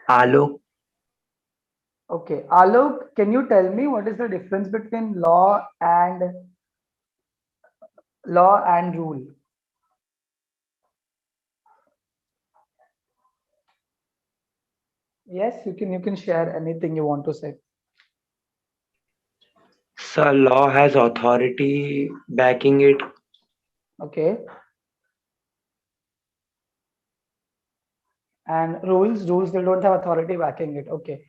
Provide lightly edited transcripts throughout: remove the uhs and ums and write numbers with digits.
Alok. Okay, Alok, can you tell me what is the difference between law and rule? Yes, you can share anything you want to say. So law has authority backing it. Okay, and rules they don't have authority backing it. Okay,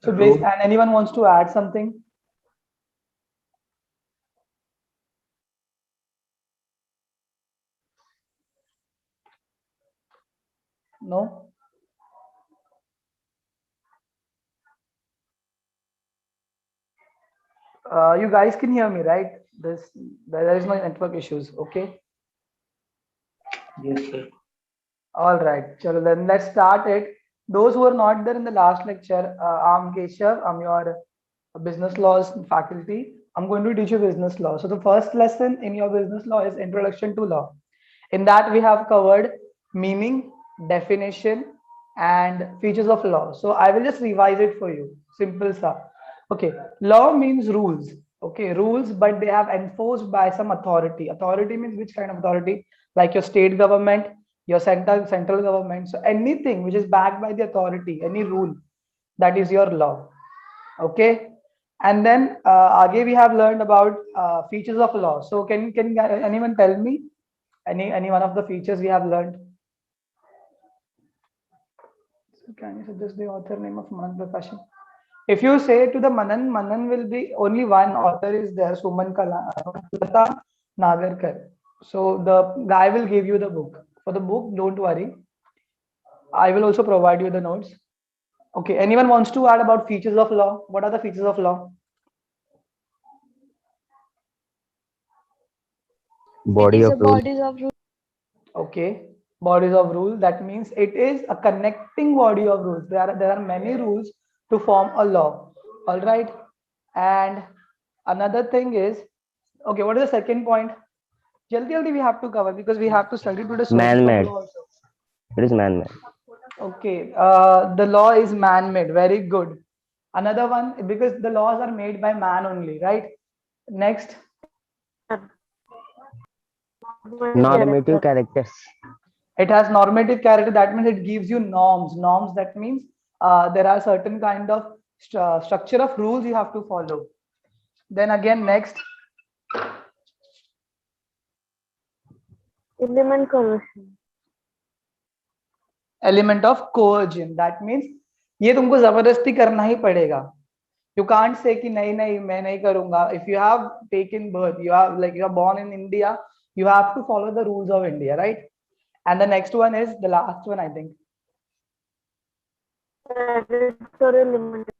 so based Rule. and anyone wants to add something? No. You guys can hear me, right? There is no network issues. Okay. Yes, sir. All right. Chalo, then let's start it. Those who are not there in the last lecture, I'm Keshav. I'm your business laws faculty. I'm going to teach you business law. So the first lesson in your business law is introduction to law. In that we have covered meaning, definition, and features of law. So I will just revise it for you. Simple stuff. Okay. Law means rules. Okay, rules, but they have enforced by some authority. Authority means which kind of authority? Like your state government, your central government. So anything which is backed by the authority, any rule, that is your law. Okay, and then again we have learned about features of law. So can anyone tell me any one of the features we have learned? So can you suggest the author name of Manan Prakashan? If you say to the Manan will be only one author is there, Suman Kala, Lata Nagarkar. So the guy will give you the book. For the book, don't worry. I will also provide you the notes. Okay, anyone wants to add about features of law? What are the features of law? It Body is of a rule. bodies of rule. Okay, bodies of rule. That means it is a connecting body of rules. There are many rules to form a law. All right, and another thing is, okay, what is the second point? Jaldi jaldi we have to cover because we have to study today sources of Man-made. law also. It is man-made. Okay, the law is man-made. Very good. Another one because the laws are made by man only, right? Next, Normative characters. it has normative character. That means it gives you norms. Norms. That means there are certain kind of structure of rules you have to follow. Then again, next, Implement conversion. element of coercion. That means ये तुमको जबरदस्ती करना ही पड़ेगा. You can't say कि नहीं नहीं मैं नहीं करूंगा. If you have taken birth, you are born in India, you have to follow the rules of India, right? And the next one is the last one, I think. Territorial limit.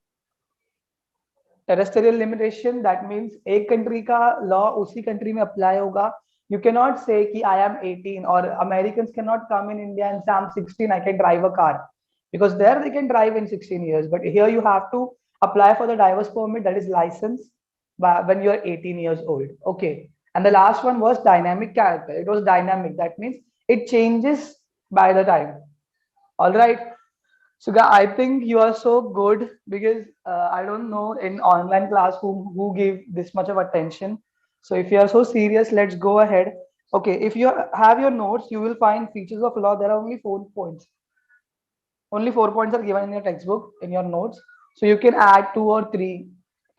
Terrestrial limitation that means एक country का law उसी country में apply होगा. You cannot say कि I am 18 or Americans cannot come in India and say I'm 16, I can drive a car, because there they can drive in 16 years, but here you have to apply for the driver's permit, that is license, when you are 18 years old. Okay, and the last one was dynamic character. It was dynamic. That means it changes by the time. All right. So I think you are so good because I don't know in online class who give this much of attention. So if you are so serious, let's go ahead. Okay, if you have your notes, you will find features of law. There are only 4 points. Only 4 points are given in your textbook in your notes. So you can add 2 or 3,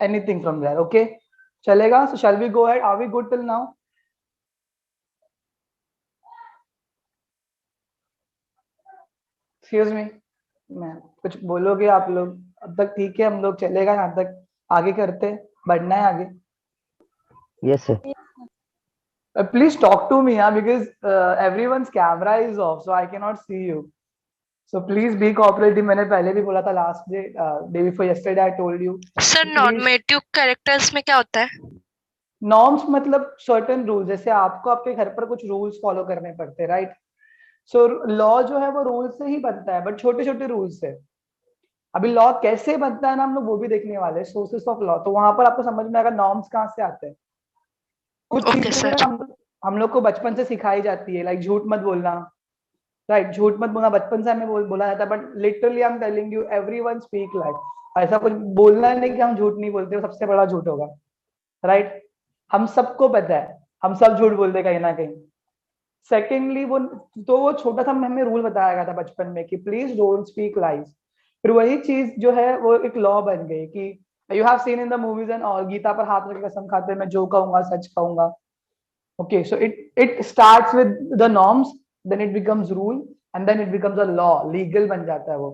anything from there. Okay, chalega. So shall we go ahead? Are we good till now? Excuse me. मैं कुछ बोलोगे आप लोग? अब तक ठीक है, हम लोग चलेगा यहाँ तक, आगे करते, बढ़ना है आगे. Yes, sir. Please talk to me, yeah, because everyone's camera is off, so I cannot see you. So please be cooperative. मैंने पहले भी बोला था last day before yesterday I told you. Sir Please, normative characters में क्या होता है? norms मतलब certain rules. जैसे आपको आपके घर पर कुछ rules follow करने पड़ते हैं, right? So law जो है वो rules से ही बनता है, but छोटे छोटे rules से. अभी लॉ कैसे बनता है ना, हम लोग वो भी देखने वाले हैं, सोर्सेस ऑफ लॉ. तो वहां पर आपको समझ में आएगा नॉर्म्स कहाँ से आते हैं. कुछ ओके चीजें सर. हम लोग को बचपन से सिखाई जाती है, लाइक झूठ मत बोलना, राइट, झूठ मत बोलना बचपन से हमें बोला जाता है, but literally I am telling you everyone speak like. ऐसा कुछ बोलना नहीं कि हम झूठ नहीं बोलते, वो सबसे बड़ा झूठ होगा। राइट, हम सबको पता है हम सब झूठ बोलते कहीं ना कहीं। सेकेंडली वो छोटा सा हमें रूल बताया गया था बचपन में कि प्लीज डोंट स्पीक लाइज। फिर वही चीज जो है वो एक लॉ बन गई कि you have seen in the movies and all, Gita पर हाथ रख के कसम खाते हैं मैं जो कहूंगा सच कहूंगा। Okay, so it starts with the norms, then it becomes rule, and then it becomes a law, legal बन जाता है वो।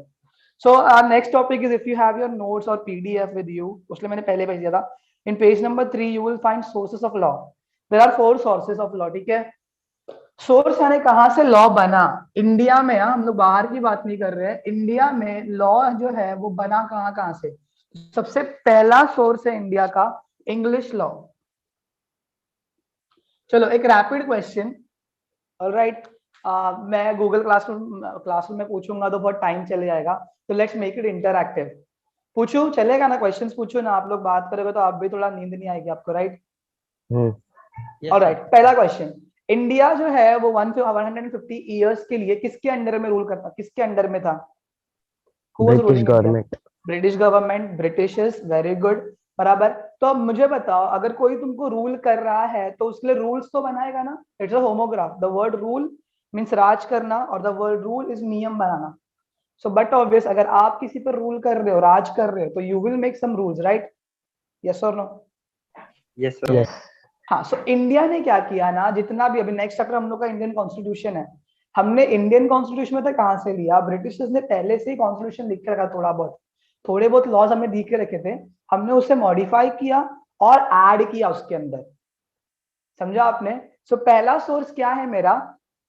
So our next topic is if you have your notes or PDF with you, उसलिए मैंने पहले भेज दिया था। In page number 3 you will find sources of law. There are 4 sources of law, ठीक है। सोर्स यानी कहाँ से लॉ बना इंडिया में। हम लोग बाहर की बात नहीं कर रहे हैं, इंडिया में लॉ जो है वो बना कहाँ कहाँ से। सबसे पहला सोर्स है इंडिया का इंग्लिश लॉ। चलो एक रैपिड क्वेश्चन, ऑलराइट। मैं गूगल क्लासरूम में पूछूंगा तो बहुत टाइम चले जाएगा, तो लेट्स मेक इट इंटरैक्टिव। पूछूं, चलेगा ना? क्वेश्चंस पूछो ना, आप लोग बात करोगे तो आप भी थोड़ा नींद नहीं आएगी आपको, राइट? ऑलराइट, पहला क्वेश्चन, इंडिया जो है वो 150 ईयर्स के लिए किसके अंडर में रूल करता, किसके अंडर में था? British government. British government, Britishers, very good, बराबर। तो अब मुझे बताओ, अगर कोई तुमको रूल कर रहा है तो उसके लिए रूल्स तो बनाएगा ना। It's a homograph, the word rule means राज करना और द वर्ड रूल इज नियम बनाना। सो बट ऑब्वियस, अगर आप किसी पर रूल कर रहे हो, राज कर रहे हो, तो you will make some rules, right? Yes और नो? Yes sir. यस। हाँ, सो इंडिया ने क्या किया ना, जितना भी अभी नेक्स्ट चैप्टर हम लोग का इंडियन कॉन्स्टिट्यूशन है, हमने इंडियन कॉन्स्टिट्यूशन में तो कहाँ से लिया? ब्रिटिशर्स ने पहले से ही कॉन्स्टिट्यूशन लिख के रखा, थोड़े बहुत लॉज हमने लिख के रखे थे, हमने उसे मॉडिफाई किया और ऐड किया उसके अंदर। समझा आपने? सो पहला सोर्स क्या है मेरा?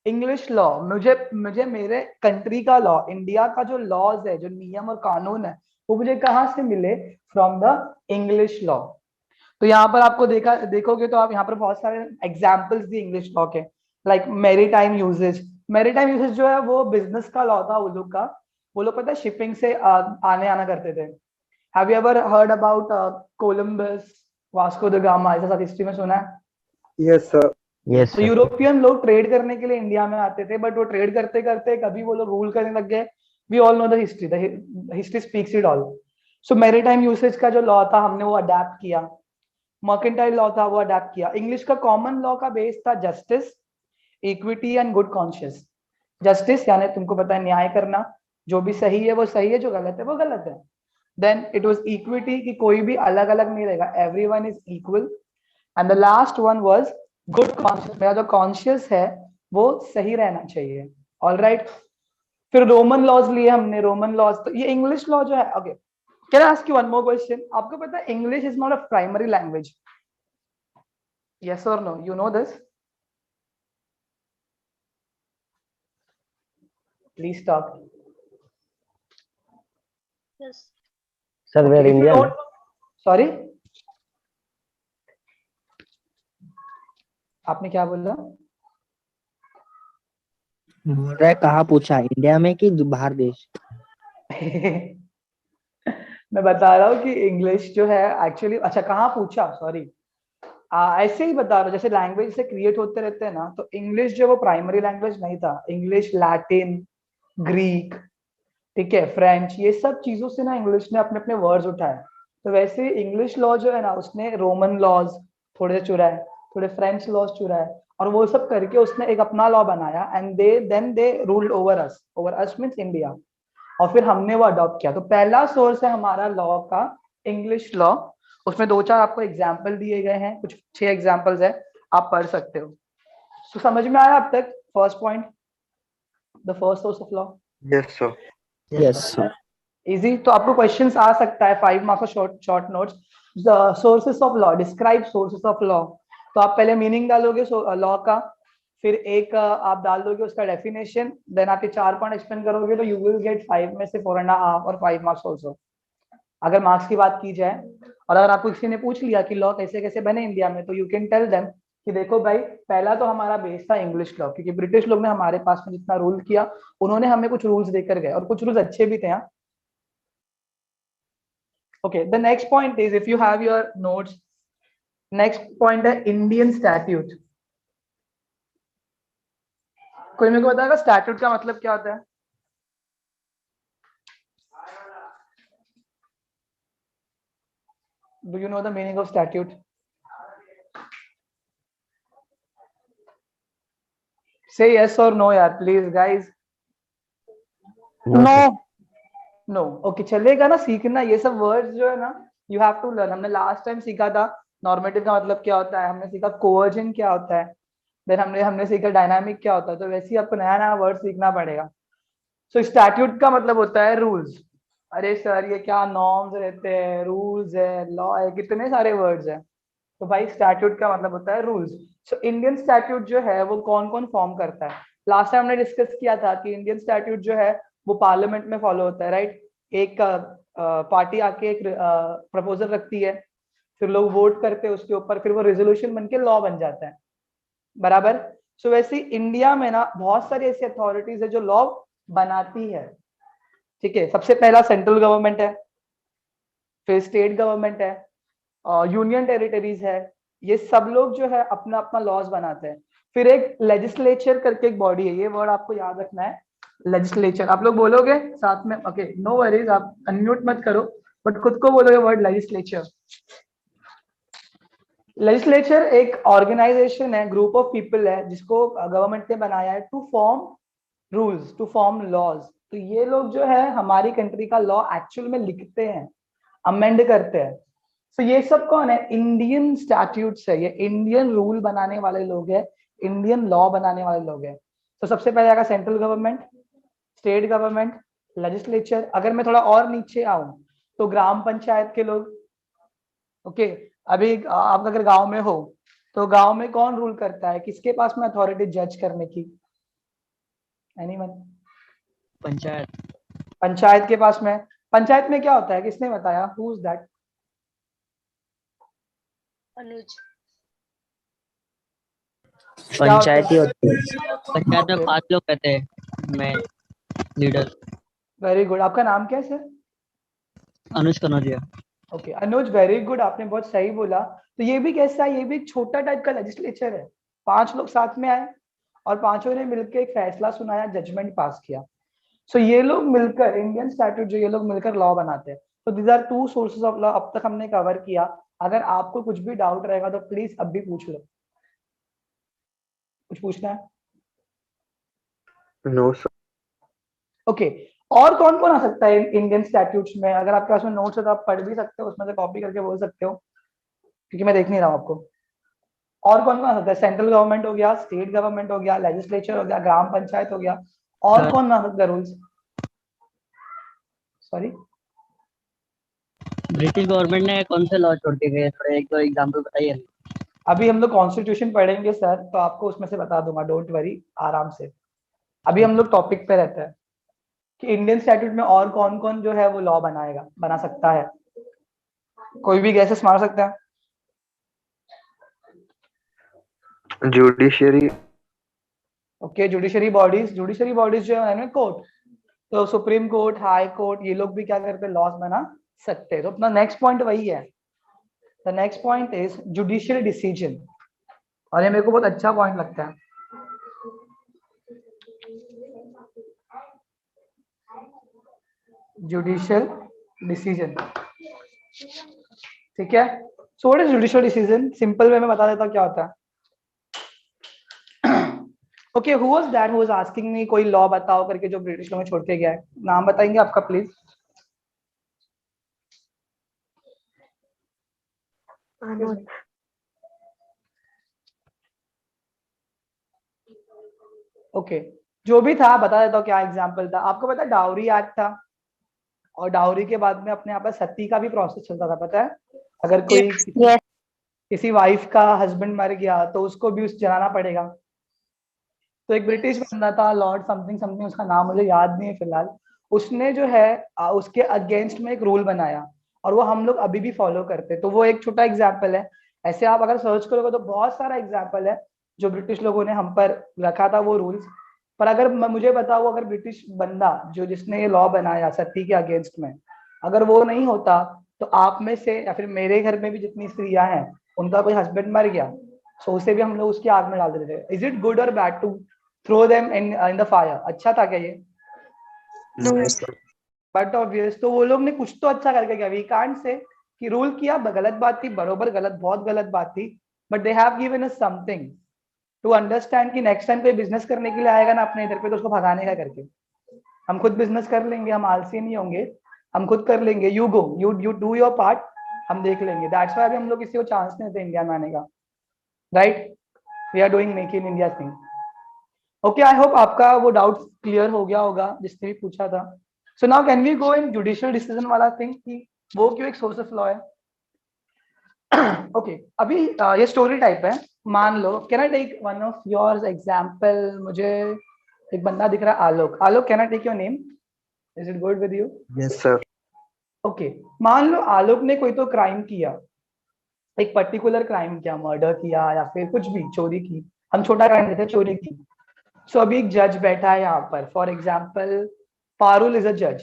English law. मुझे मेरे कंट्री का लॉ, इंडिया का जो लॉज है, जो नियम और कानून है, वो मुझे कहाँ से मिले? From the English law. तो यहाँ पर आपको देखोगे तो आप यहाँ पर बहुत सारे एग्जाम्पल्स दिए इंग्लिश लॉ के, like maritime usages. Maritime usages जो है वो बिजनेस का लॉ था वो लोग का। वो लोग पता है शिपिंग से आने आना करते थे। Have you ever heard about Columbus, Vasco the gamma? ऐसा सब हिस्ट्री में सुना है? Yes sir. यस तो यूरोपियन लोग ट्रेड करने के लिए इंडिया में आते थे, बट वो ट्रेड करते करते कभी वो लोग रूल करने लग गए। We all know the history speaks it all. So maritime usage का जो लॉ था हमने वो अडेप्ट किया। मर्केंटाइल लॉ था वो अडेप्ट किया। इंग्लिश का कॉमन लॉ का बेस था justice, equity and good conscious. Justice यानी तुमको पता है न्याय करना, जो भी सही है वो सही है, जो गलत है वो गलत है। देन इट वाज इक्विटी कि कोई भी अलग अलग नहीं रहेगा, everyone is equal. And the last one was good conscious, मेरा जो कॉन्शियस है वो सही रहना चाहिए। ऑलराइट, फिर रोमन लॉज लिए हमने, रोमन लॉज। तो ये इंग्लिश लॉ जो है, okay can I ask you one more question? आपको पता है English is not a primary language? Yes और no? You know this? Please talk. Yes. Sir we are Indian. Sorry, आपने क्या बोला? बोल रहा है कहाँ पूछा, इंडिया में कि बाहर देश? मैं बता रहा हूँ कि इंग्लिश जो है एक्चुअली, अच्छा कहाँ पूछा, सॉरी, ऐसे ही बता रहा हूँ, जैसे लैंग्वेज से क्रिएट होते रहते हैं ना, तो इंग्लिश जो वो प्राइमरी लैंग्वेज नहीं था। इंग्लिश, लैटिन, ग्रीक, ठीक है, फ्रेंच, ये सब चीजों से ना इंग्लिश ने अपने अपने वर्ड्स उठाए। तो वैसे इंग्लिश लॉ जो है ना, उसने रोमन लॉज थोड़े चुराए, थोड़े फ्रेंच लॉज चुराए, और वो सब करके उसने एक अपना लॉ बनाया। And they ruled over us means India, और फिर हमने वो अडॉप्ट किया। तो पहला सोर्स है हमारा लॉ का इंग्लिश लॉ। उसमें 2-4 आपको एग्जाम्पल दिए गए हैं, कुछ 6 एग्जाम्पल्स है, आप पढ़ सकते हो। तो समझ में आया अब तक first point, the first source of law? Yes sir. Yes. Easy. तो आपको क्वेश्चंस आ सकता है 5 मार्क्स का short notes. The sources of law, describe sources of law. तो आप पहले मीनिंग डालोगे लॉ का, फिर एक आप डाल दोगे उसका डेफिनेशन, देन आप ये 4 पॉइंट एक्सप्लेन करोगे, तो यू विल गेट 5 में से 4.5 और 5 मार्क्स ऑल्सो, अगर मार्क्स की बात की जाए। और अगर आपको किसी ने पूछ लिया कि लॉ कैसे कैसे बने इंडिया में, तो यू कैन टेल देम कि देखो भाई, पहला तो हमारा बेस था इंग्लिश लॉ, क्योंकि ब्रिटिश लोग ने हमारे पास में जितना रूल किया, उन्होंने हमें कुछ रूल्स देकर गए, और कुछ रूल्स अच्छे भी थे। यहाँ okay, the next point is, if you have your notes, next point है इंडियन स्टैट्यूट। कोई मेरे को बताएगा स्टैट्यूट का मतलब क्या होता है? Do you know the meaning of statute? Say yes or no यार, please guys. No, sir. No okay, चलेगा ना सीखना ये सब वर्ड्स जो है ना, यू हैव टू लर्न। हमने लास्ट टाइम सीखा था नॉर्मेटिव का मतलब क्या होता है, हमने सीखा कोवर्जन क्या होता है, देन हमने हमने सीखा डायनामिक क्या होता है, तो वैसे ही आपको नया नया वर्ड सीखना पड़ेगा। सो स्टैट्यूट का मतलब होता है रूल्स। अरे सर ये क्या नॉर्म्स रहते हैं, रूल्स है, लॉ है, कितने सारे वर्ड्स हैं। तो भाई स्टैट्यूट का मतलब होता है रूल्स। सो इंडियन स्टैट्यूट जो है वो कौन कौन फॉर्म करता है? लास्ट टाइम हमने डिस्कस किया था कि इंडियन स्टैट्यूट जो है वो पार्लियामेंट में फॉलो होता है, राइट। एक पार्टी आके एक प्रपोजल रखती है, फिर लोग वोट करते हैं उसके ऊपर, फिर वो रेजोल्यूशन बन के लॉ बन जाता है, बराबर। सो वैसे इंडिया में ना बहुत सारी ऐसी अथॉरिटीज है जो लॉ बनाती है, ठीक है। सबसे पहला सेंट्रल गवर्नमेंट है, फिर स्टेट गवर्नमेंट है, यूनियन टेरिटरीज है, ये सब लोग जो है अपना अपना लॉज बनाते हैं। फिर एक लेजिस्लेचर करके एक बॉडी है, ये वर्ड आपको याद रखना है, लेजिस्लेचर। आप लोग बोलोगे साथ में, ओके नो वरीज, आप अनम्यूट मत करो बट खुद को बोलोगे वर्ड लेजिस्लेचर। लेजिस्लेचर एक ऑर्गेनाइजेशन है, ग्रुप ऑफ पीपल है जिसको गवर्नमेंट ने बनाया है to form rules, to form laws. तो ये लोग जो है हमारी कंट्री का लॉ एक्चुअल में लिखते हैं, अमेंड करते हैं। तो ये सब कौन है? इंडियन स्टैट्यूट्स है, ये इंडियन रूल बनाने वाले लोग हैं, इंडियन लॉ बनाने वाले लोग हैं। तो सबसे पहले आएगा central government, state government, legislature. अगर मैं थोड़ा और नीचे आऊं तो ग्राम पंचायत के लोग, ओके। अभी आप अगर गांव में हो तो गांव में कौन रूल करता है, किसके पास में अथॉरिटी जज करने की? एनीवन? पंचायत। पंचायत के पास में। पंचायत में क्या होता है, किसने बताया? Who is that? Anuj. Panchayat ही होती है। पंचायत में Okay. 5 लोग रहते हैं, मैं लीडर। Very good. आपका नाम क्या है सर? अनुज कनौजिया। ओके अनुज, वेरी गुड, आपने बहुत सही बोला। तो ये भी कैसा है, ये भी एक छोटा टाइप का लेजिस्लेचर है। 5 लोग साथ में आए और पांचों ने मिलकर एक फैसला सुनाया, जजमेंट पास किया। सो ये लोग मिलकर, इंडियन स्टैट्यूट जो ये लोग मिलकर लॉ बनाते हैं। तो these are 2 sources of law अब तक हमने कवर किया। अगर आपको कुछ भी डाउट रहेगा तो प्लीज अब भी पूछ लो। कुछ पूछना है? No sir. ओके और कौन कौन आ सकता है इंडियन स्टैट्यूट्स में? अगर आपके पास में नोट्स है तो आप पढ़ भी सकते हो, उसमें से कॉपी करके बोल सकते हो, क्योंकि मैं देख नहीं रहा हूँ आपको। और कौन कौन आ सकता है? सेंट्रल गवर्नमेंट हो गया, स्टेट गवर्नमेंट हो गया, लेजिस्लेचर हो गया, ग्राम पंचायत हो गया, और सर। कौन आ सकता है रूल्स? सॉरी, ब्रिटिश गवर्नमेंट ने कौन से लॉ छोड़ के गए, थोड़ा 1-2 एग्जांपल बताइए। अभी हम लोग कॉन्स्टिट्यूशन पढ़ेंगे सर, तो आपको उसमें से बता दूंगा, डोंट वरी, आराम से। अभी हम लोग टॉपिक पे रहते हैं कि इंडियन स्टैट्यूट में और कौन कौन जो है वो लॉ बनाएगा, बना सकता है। कोई भी गैसेस मार सकता है? जुडिशरी। ओके, जुडिशरी बॉडीज जो है कोर्ट, तो सुप्रीम कोर्ट, हाई कोर्ट, ये लोग भी क्या करते हैं, लॉज बना सकते हैं। तो अपना नेक्स्ट पॉइंट वही है, the next point is judicial decision. और ये मेरे को बहुत अच्छा पॉइंट लगता है। जुडिशियल डिसीजन, ठीक है। सो what is judicial decision? Simple way में बता देता हूं क्या होता है। Okay, who was that who was asking me कोई लॉ बताओ करके जो ब्रिटिश लोगों ने छोड़ के गया है? नाम बताएंगे आपका प्लीज? अनुज। ओके, जो भी था बता देता हूँ क्या एग्जांपल था। आपको पता है डाउरी एक्ट था, और डाउरी के बाद में अपने यहाँ पर सती का भी प्रोसेस चलता था, पता है? अगर कोई Yes. किसी वाइफ का हस्बैंड मर गया तो उसको भी उस जलाना पड़ेगा। तो एक ब्रिटिश बंदा था, लॉर्ड समथिंग समथिंग, उसका नाम मुझे याद नहीं है फिलहाल। उसने जो है उसके अगेंस्ट में एक रूल बनाया, और वो हम लोग अभी भी फॉलो करते। तो वो एक छोटा एग्जाम्पल है। ऐसे आप अगर सर्च करोगे तो बहुत सारा एग्जाम्पल है जो ब्रिटिश लोगों ने हम पर रखा था वो रूल्स। पर अगर मुझे बताओ, अगर ब्रिटिश बंदा जो जिसने ये लॉ बनाया सती के अगेंस्ट में, अगर वो नहीं होता तो आप में से या फिर मेरे घर में भी जितनी स्त्रियां हैं उनका कोई हस्बैंड मर गया, सो उसे भी हम लोग उसकी आग में डाल देते थे। इज इट गुड और bad to throw them in the fire. अच्छा था क्या ये? Yes, sir. बट ऑब्वियस, तो वो लोग ने कुछ तो अच्छा करके किया। वी कांट से कि रूल किया, गलत बात थी, बरोबर गलत, बहुत गलत बात थी, but they have given us something to understand कि नेक्स्ट टाइम कोई बिजनेस करने के लिए आएगा ना अपने इधर पे, तो उसको भगाने का करके। हम खुद बिजनेस कर लेंगे, हम आलसी नहीं होंगे, हम खुद कर लेंगे। You go, you do your part, हम देख लेंगे। दैट्स व्हाई हम लोग किसी को चांस नहीं देते इंडिया में आने का, right? We are doing make in India thing. Okay, I hope आपका वो डाउट क्लियर हो गया होगा जिसने भी पूछा था। So now can we go in judicial decision वाला थिंग कि वो क्यों एक सोर्स ऑफ लॉ है? ओके, अभी ये स्टोरी टाइप है। मान लो, can I take one of yours example? मुझे एक बंदा दिख रहा है, Alok. Alok, can I take your name? Is it good with you? Yes, sir. Okay, मान लो आलोक ने कोई तो क्राइम किया, एक पर्टिकुलर क्राइम किया, मर्डर किया या फिर कुछ भी, चोरी की। हम छोटा क्राइम लेते हैं, चोरी की। सो अभी एक जज बैठा है यहाँ पर, for example Parul is a जज,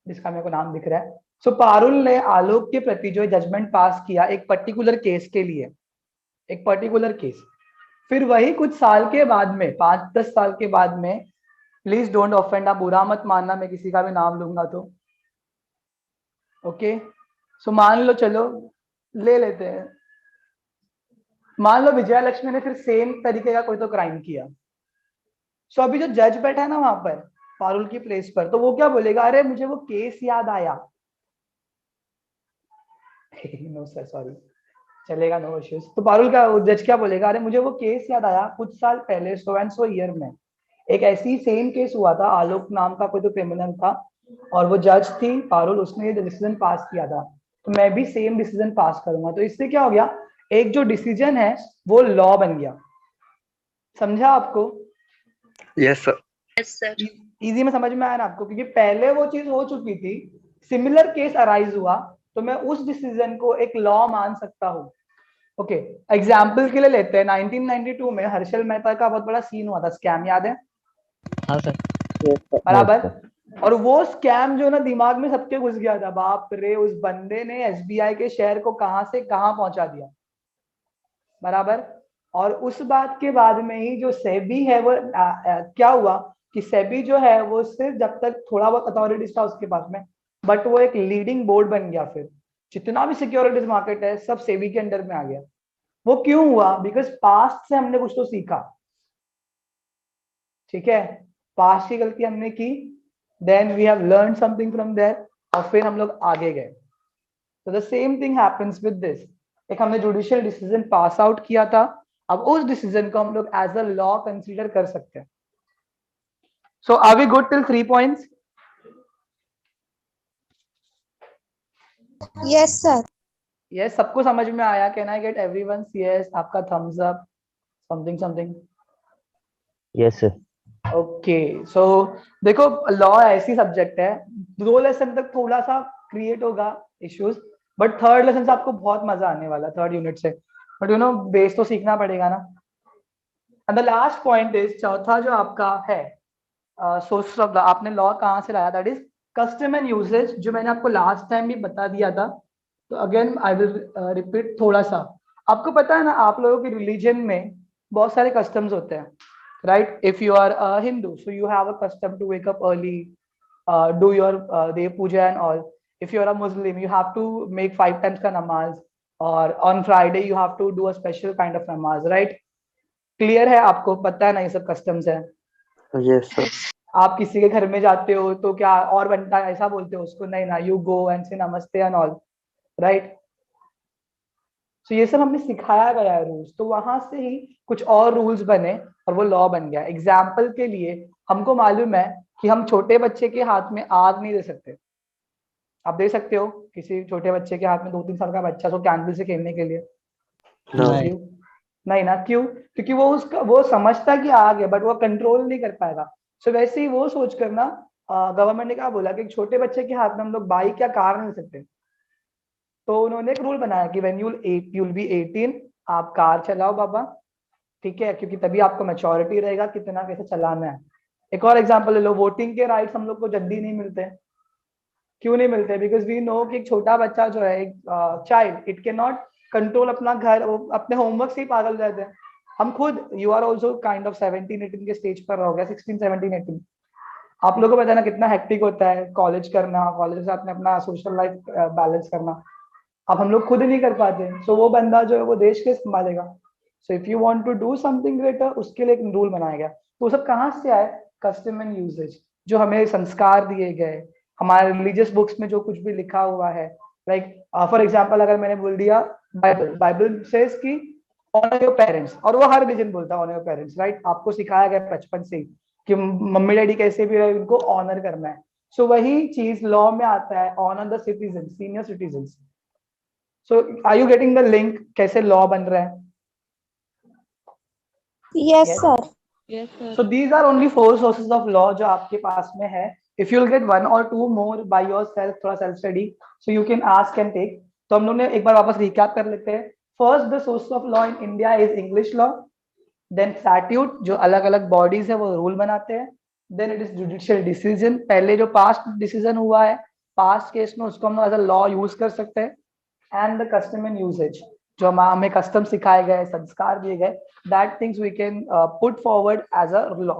जिसका मेरे को नाम दिख रहा है। सो पारुल ने आलोक के प्रति जो जजमेंट पास किया एक पर्टिकुलर केस के लिए, एक पर्टिकुलर केस, फिर वही कुछ साल के बाद में, 5-10 साल के बाद में, प्लीज डोंट ऑफेंड, आप बुरा मत मानना मैं किसी का भी नाम लूंगा तो, ओके? सो मान लो, चलो ले लेते हैं, मान लो विजया लक्ष्मी ने फिर सेम तरीके का कोई तो क्राइम किया। सो अभी जो जज बैठा है ना वहां पर पारुल की प्लेस पर, तो वो क्या बोलेगा? अरे मुझे वो केस याद आया। नो सर, सॉरी, चलेगा, नो इश्यूज। तो पारुल का जज क्या बोलेगा? अरे मुझे वो केस याद आया, कुछ साल पहले सो एंड सो ईयर में एक ऐसी सेम केस हुआ था, आलोक नाम का कोई तो क्रिमिनल था, और वो जज थी पारुल, उसने ये डिसीजन पास किया था, तो मैं भी सेम डिसीजन पास करूंगा। तो इससे क्या हो गया? एक जो डिसीजन है वो लॉ बन गया। समझा आपको? Yes, sir. Yes sir. Easy में समझ में आया ना आपको? क्योंकि पहले वो चीज हो चुकी थी, सिमिलर केस अराइज हुआ, तो मैं उस डिसीजन को एक लॉ मान सकता हूँ। ओके, एग्जाम्पल के लिए लेते हैं, 1992 में हर्षल मेहता का बहुत बड़ा सीन हुआ था, स्कैम, याद है? हाँ सर। बराबर। और वो स्कैम जो ना दिमाग में सबके घुस गया था, बाप रे, उस बंदे ने एसबीआई के शेयर को कहां से कहां पहुंचा दिया, बराबर। और उस बात के बाद में ही जो सेबी है वो क्या हुआ कि सेबी जो है वो सिर्फ जब तक थोड़ा बहुत अथॉरिटीज था उसके पास में, बट वो एक लीडिंग बोर्ड बन गया। फिर जितना भी सिक्योरिटीज मार्केट है सब सेबी के अंडर में आ गया। वो क्यों हुआ? बिकॉज पास्ट से हमने कुछ तो सीखा, ठीक है? पास्ट की गलती हमने की, then we have learn something from there, और फिर हम लोग आगे गए। तो the same thing happens with this. एक हमने जुडिशियल डिसीजन पास आउट किया था, अब उस डिसीजन को हम लोग एज अ लॉ कंसीडर कर सकते हैं। So are we good till 3 points? Yes sir. Yes, सबको समझ में आया? Can I get everyone's yes? आपका thumbs up, something something. Yes, sir. Okay, so देखो, लॉ ऐसी सब्जेक्ट है, 2 लेसन तक थोड़ा सा क्रिएट होगा इश्यूज, बट थर्ड लेसन से आपको बहुत मजा आने वाला, थर्ड यूनिट से। बट यू नो, बेस तो सीखना पड़ेगा ना। And the last point is, चौथा जो आपका है सोर्स ऑफ लॉ, आपने लॉ कहाँ से लाया? That is custom and usage, जो मैंने आपको लास्ट टाइम भी बता दिया था। तो अगेन आई विल रिपीट थोड़ा सा। आपको पता है ना, आप लोगों के रिलीजन में बहुत सारे कस्टम्स होते हैं, right? If you are a Hindu, so you have a custom to wake up early, do your Dev Puja and all. If you are a Muslim, you have to make 5 times ka namaz, or on Friday you have to do a special kind of namaz, right? Clear है? आपको पता है ना ये सब customs है? Yes, sir. आप किसी के घर में जाते हो तो क्या और बनता है, ऐसा बोलते हो उसको? नहीं ना, you go and say namaste and all, right? तो ये सब हमें सिखाया गया है रूल्स, तो वहां से ही कुछ और रूल्स बने और वो लॉ बन गया। एग्जाम्पल के लिए, हमको मालूम है कि हम छोटे बच्चे के हाथ में आग नहीं दे सकते। आप दे सकते हो किसी छोटे बच्चे के हाथ में, 2-3 साल का बच्चा, सो कैंडल से खेलने के लिए? No. क्यों नहीं ना? क्यों? क्योंकि वो समझता कि आग है, बट वो कंट्रोल नहीं कर पाएगा। सो वैसे ही वो सोच कर ना, गवर्नमेंट ने क्या बोला कि छोटे बच्चे के हाथ में हम लोग बाइक या कार नहीं दे सकते। तो उन्होंने एक रूल बनाया कि व्हेन you'll be 18, आप कार चलाओ बाबा, ठीक है? क्योंकि तभी आपको मैच्योरिटी रहेगा कितना कैसे चलाना है। एक और एग्जांपल ले लो, वोटिंग के राइट्स हम लोग को जल्दी नहीं मिलते। क्यों नहीं मिलते? बिकॉज वी नो कि एक छोटा बच्चा जो है, एक child, it can not control अपना घर, वो अपने होमवर्क से ही पागल रहते हैं। हम खुद, you are also kind of 17-18 के स्टेज पर रहोगे, 16-17-18। आप लोगों को पता है ना कितना हेक्टिक होता है कॉलेज करना, कॉलेज के साथ में अपना सोशल लाइफ बैलेंस करना। अब हम लोग खुद नहीं कर पाते, सो वो बंदा जो है वो देश के संभालेगा। So if you want to do something greater, उसके लिए एक रूल बनाया गया। तो वो सब कहाँ से आए? कस्टम एंड यूजेज, जो हमें संस्कार दिए गए, हमारे रिलीजियस बुक्स में जो कुछ भी लिखा हुआ है। लाइक फॉर एग्जाम्पल, अगर मैंने बोल दिया बाइबल सेज कि ऑनर योर पेरेंट्स, और वो हर रिलीजन बोलता है ऑनर योर पेरेंट्स, राइट? आपको सिखाया गया बचपन से ही कि मम्मी डैडी कैसे भी रहे उनको ऑनर करना है। सो वही चीज लॉ में आता है, honour the citizen, senior citizen. So are you getting the link कैसे लॉ बन रहा है? Yes, Yes. sir. Yes, sir. So these are only 4 sources of law जो आपके पास में है. If you'll get 1 or 2 more by yourself, थोड़ा self study, so you can ask and take. तो हम लोग ने एक बार वापस recap कर लेते हैं. First, the source of law in India is English law. Then statute, जो अलग अलग bodies है वो rule बनाते हैं. Then it is judicial decision. पहले जो past decision हुआ है, past case में उसको हम लोग as a law use कर सकते हैं. And the custom and usage, जो हमें कस्टम सिखाए गए, संस्कार दिए गए, that things we can put forward as a law.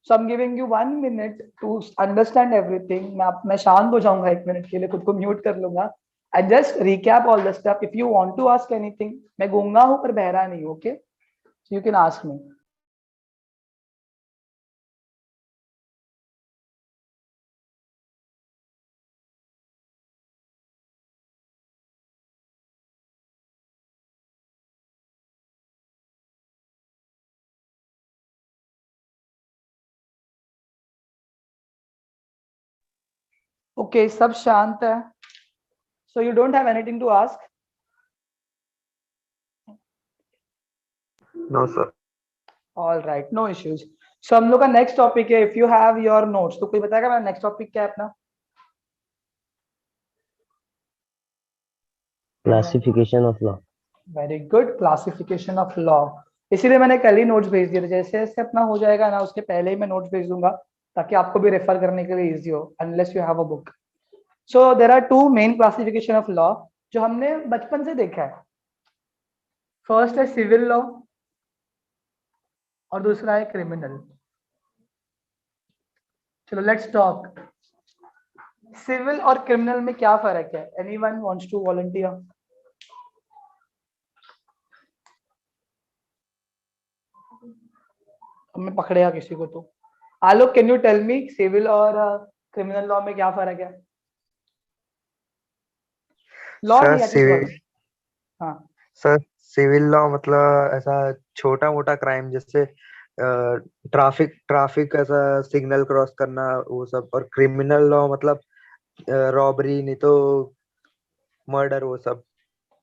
So I'm giving you 1 minute to understand everything. मैं शांत हो जाऊंगा 1 मिनट के लिए, खुद को म्यूट कर लूंगा and just recap all the stuff. If you want to ask anything, मैं गूंगा हूं पर बहरा नहीं हूं, okay? So you can ask me. Okay, सब शांत है. So you don't have anything to ask? No, sir. All right, no issues. So हम लोग का next topic है, if you have your notes, तो कोई बताएगा मेरा next topic क्या है अपना? Classification of law. Very good, classification of law. इसीलिए मैंने कल ही नोट्स भेज दिए थे. जैसे जैसे अपना हो जाएगा ना, उसके पहले ही मैं नोट्स भेज दूंगा ताकि आपको भी रेफर करने के लिए इजी हो, unless you have a book. So there are 2 main classification of law जो हमने बचपन से देखा है. फर्स्ट है सिविल लॉ और दूसरा है क्रिमिनल. चलो लेट्स टॉक. सिविल और क्रिमिनल में क्या फर्क है? Anyone wants to volunteer? मैं पकड़ेगा किसी को तो. Alok, can you tell me civil और क्रिमिनल लॉ में क्या फर्क है? लॉ सर या सिविल हाँ, सर सिविल लॉ मतलब ऐसा छोटा मोटा क्राइम, जैसे ट्रैफिक ऐसा सिग्नल क्रॉस करना वो सब. और क्रिमिनल लॉ मतलब रॉबरी, नहीं तो मर्डर, वो सब.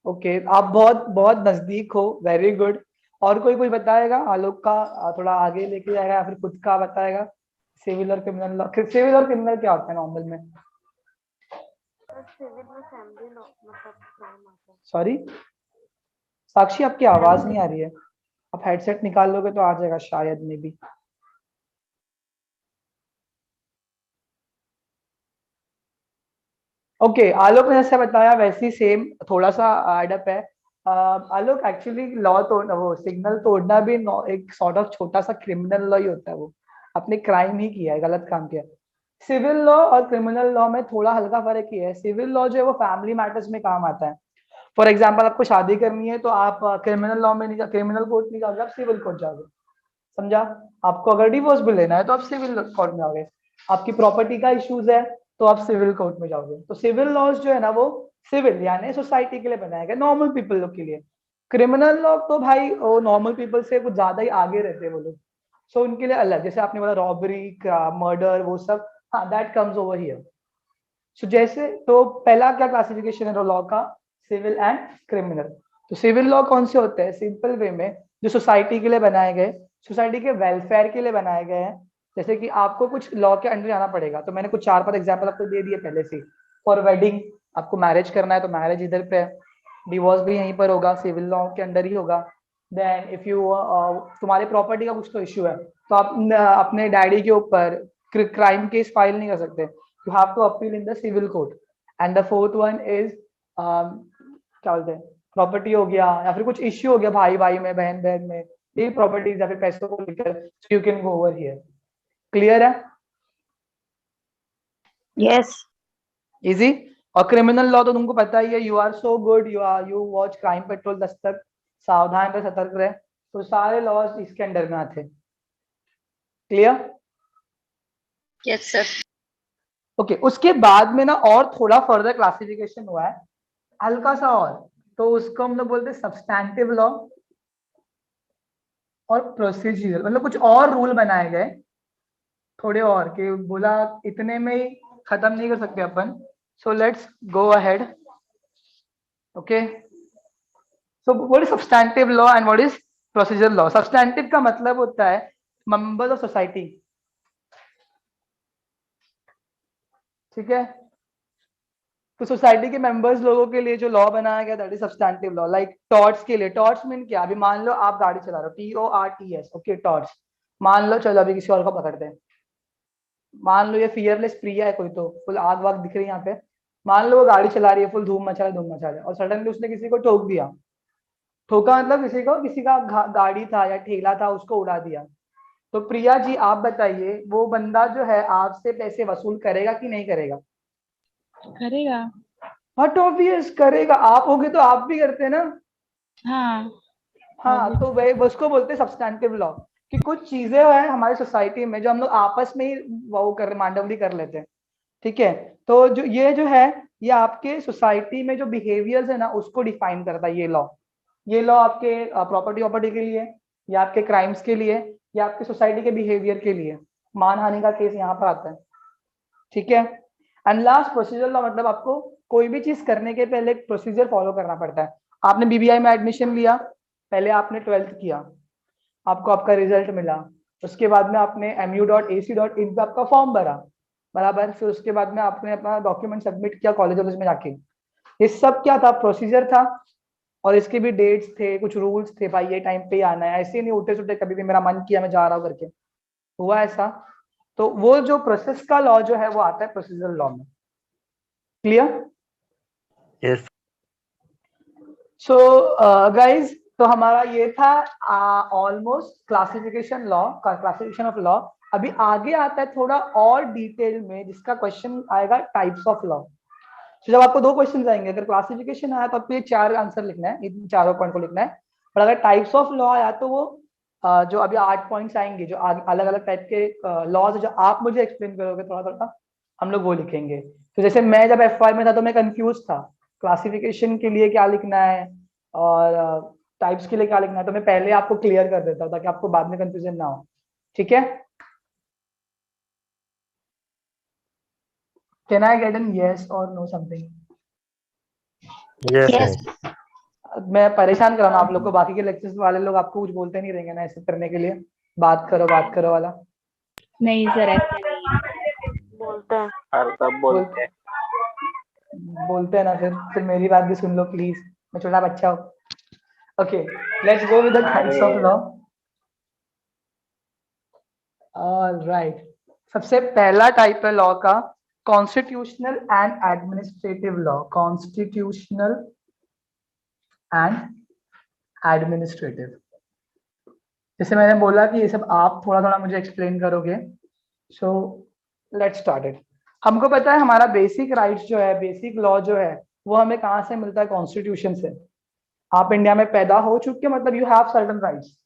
ओके, आप बहुत बहुत नजदीक हो. Very good. और कोई कुछ बताएगा? आलोक का थोड़ा आगे लेके जाएगा या फिर खुद का बताएगा? सिविल और क्रिमिनल लॉ, सिविल और क्रिमिनल क्या होता है नॉर्मल में? सिविल में फैमिली लॉ मतलब crime आता है. सॉरी साक्षी, आपकी आवाज नहीं आ रही है. आप हेडसेट निकाल लोगे तो आ जाएगा शायद, मे बी. ओके, आलोक ने जैसे बताया वैसे ही सेम थोड़ा सा एडअप है. आलोक, एक्चुअली लॉ तोड़ना, वो सिग्नल तोड़ना भी एक सॉर्ट ऑफ छोटा सा क्रिमिनल लॉ ही होता है. वो आपने क्राइम ही किया है, गलत काम किया. सिविल लॉ और क्रिमिनल लॉ में थोड़ा हल्का फर्क ही है. सिविल लॉ जो है वो फैमिली मैटर्स में काम आता है. फॉर एग्जाम्पल, आपको शादी करनी है तो आप क्रिमिनल लॉ में नहीं, क्रिमिनल कोर्ट नहीं जाओगे, आप सिविल कोर्ट जाओगे. समझा? आपको अगर डिवोर्स भी लेना है तो आप सिविल कोर्ट में जाओगे. आपकी प्रॉपर्टी का इश्यूज है तो आप सिविल कोर्ट में जाओगे. तो सिविल लॉज जो है ना वो सिविल यानी सोसाइटी के लिए बनाया गया, नॉर्मल पीपल लोग के लिए. क्रिमिनल लॉ तो भाई वो नॉर्मल पीपल से कुछ ज्यादा ही आगे रहते हैं वो लोग. सो उनके लिए अलग, जैसे आपने बोला रॉबरी, मर्डर, वो सब, हाँ, that comes over here. So जैसे, तो पहला क्या क्लासिफिकेशन है लॉ का? Civil and criminal. तो सिविल लॉ कौन से होते हैं? सिंपल वे में जो सोसाइटी के लिए बनाए गए, सोसाइटी के वेलफेयर के लिए बनाए गए हैं. जैसे कि आपको कुछ लॉ के अंडर जाना पड़ेगा, तो मैंने कुछ 4-5 एग्जांपल आपको दे दिए पहले से. फॉर वेडिंग, आपको मैरिज करना है तो मैरिज इधर पे है. डिवोर्स भी यहीं पर होगा, सिविल लॉ के अंडर ही होगा. देन इफ यू तुम्हारे प्रॉपर्टी का कुछ तो इश्यू है तो आप अपने डैडी के ऊपर क्राइम केस फाइल नहीं कर सकते. You have to appeal in the civil court. And the fourth one is क्या बोलते हैं, प्रॉपर्टी हो गया, या फिर कुछ इश्यू हो गया भाई भाई में, बहन बहन में, ये प्रॉपर्टीज या फिर पैसों को लेकर, you can go over here. Clear है? यस। इजी। और क्रिमिनल लॉ तो तुमको पता ही है, you are so good, you watch crime patrol Dastak, सावधान रहे, सतर्क रहे, तो सारे लॉज इसके अंडर में आते। क्लियर? Yes sir. ओके, उसके बाद में ना और थोड़ा फर्दर क्लासिफिकेशन हुआ है, हल्का सा और, तो उसको हम लोग बोलते हैं सब्सटैंटिव लॉ और प्रोसीजरल, मतलब कुछ और रूल बनाए गए थोड़े और, कि बोला इतने में ही खत्म नहीं कर सकते अपन, so let's go ahead. Okay, so what is substantive law and what is procedural law? Substantive का मतलब होता है मेंबर्स ऑफ सोसाइटी, ठीक है? तो सोसाइटी के मेंबर्स लोगों के लिए जो लॉ बनाया गया, that is substantive law. Like torch के लिए, टॉर्च मीन क्या? अभी मान लो आप गाड़ी चला रहे हो, TORTS, ओके, टॉर्च। मान लो, चलो अभी किसी और को पकड़ते हैं, मान लो ये फियरलेस प्रिया है कोई, तो फुल आग वाग दिख रही है यहाँ पे, मान लो वो गाड़ी चला रही है, फुल धूम मचा रहा है, धूम मचा रहा है, और सडनली उसने किसी को ठोक दिया। ठोका मतलब किसी का गाड़ी था या ठेला था, उसको उड़ा दिया। तो प्रिया जी आप बताइए, वो बंदा जो है आपसे पैसे वसूल करेगा कि नहीं करेगा? करेगा। बट ऑब्वियस करेगा, आप होगे तो आप भी करते हैं ना। हाँ। हाँ, तो वही उसको बोलते हैं सब्सटैंटिव लॉ, कि कुछ चीजें हैं हमारी सोसाइटी में जो हम लोग आपस में ही वो कर मांडवली कर लेते हैं, ठीक है? तो जो ये जो है, ये आपके सोसाइटी में जो बिहेवियर्स है ना, उसको डिफाइन करता है ये लॉ। ये लॉ आपके प्रॉपर्टी के लिए, या आपके क्राइम्स के लिए, या आपके सोसाइटी के बिहेवियर के लिए। मानहानि का केस यहाँ पर आता है, ठीक है? एंड लास्ट प्रोसीजर लॉ, मतलब आपको कोई भी चीज करने के पहले एक प्रोसीजर फॉलो करना पड़ता है। आपने BBI में एडमिशन लिया, पहले आपने 12th किया, आपको आपका रिजल्ट मिला, उसके बाद में आपने mu.ac.in पे आपका फॉर्म भरा, बराबर, फिर उसके बाद में आपने अपना डॉक्यूमेंट सबमिट किया कॉलेज ऑफिस में जाके। ये सब क्या था? प्रोसीजर था, और इसके भी डेट्स थे, कुछ रूल्स थे, भाई ये टाइम पे ही आना है, ऐसे नहीं उठे सुठे कभी भी मेरा मन किया मैं जा रहा हूँ करके, हुआ ऐसा? तो वो जो प्रोसेस का लॉ जो है वो आता है प्रोसीजरल लॉ में। क्लियर? यस। सो गाइज, तो हमारा ये था ऑलमोस्ट क्लासिफिकेशन लॉ का, क्लासिफिकेशन ऑफ लॉ। अभी आगे आता है थोड़ा और डिटेल में, जिसका क्वेश्चन आएगा टाइप्स ऑफ लॉ। तो जब आपको 2 क्वेश्चन आएंगे, अगर क्लासिफिकेशन आया तो आपको ये 4 आंसर लिखना है, इन चारों पॉइंट को लिखना है। और अगर टाइप्स ऑफ लॉ आया तो वो जो अभी 8 पॉइंट्स आएंगे, जो अलग अलग टाइप के लॉज जो आप मुझे एक्सप्लेन करोगे थोड़ा थोड़ा, हम लोग वो लिखेंगे। तो जैसे मैं जब FY में था तो मैं कंफ्यूज था, क्लासिफिकेशन के लिए क्या लिखना है और टाइप्स के लिए क्या लिखना है, तो मैं पहले आपको क्लियर कर देता हूँ ताकि आपको बाद में कंफ्यूजन ना हो, ठीक है? Can I get an yes और नो समथिंग? यस। मैं परेशान कर रहा हूँ आप लोग को, बाकी के लेक्चर्स वाले लोग आपको कुछ बोलते नहीं रहेंगे ना ऐसे करने के लिए, बात करो वाला? नहीं सर, ऐसा नहीं है। बोलते हैं। सब बोलते हैं। बोलते हैं ना, फिर मेरी बात भी सुन लो प्लीज, मैं छोटा बच्चा हूँ। Okay, let's go with the types of law. Alright, सबसे पहला टाइप है लॉ का constitutional and administrative law. Constitutional and administrative, जैसे मैंने बोला कि ये सब आप थोड़ा थोड़ा मुझे एक्सप्लेन करोगे। So let's start it. हमको पता है हमारा बेसिक राइट्स जो है, बेसिक लॉ जो है, वो हमें कहाँ से मिलता है? कॉन्स्टिट्यूशन से। आप इंडिया में पैदा हो चुके मतलब यू हैव सर्टेन राइट्स।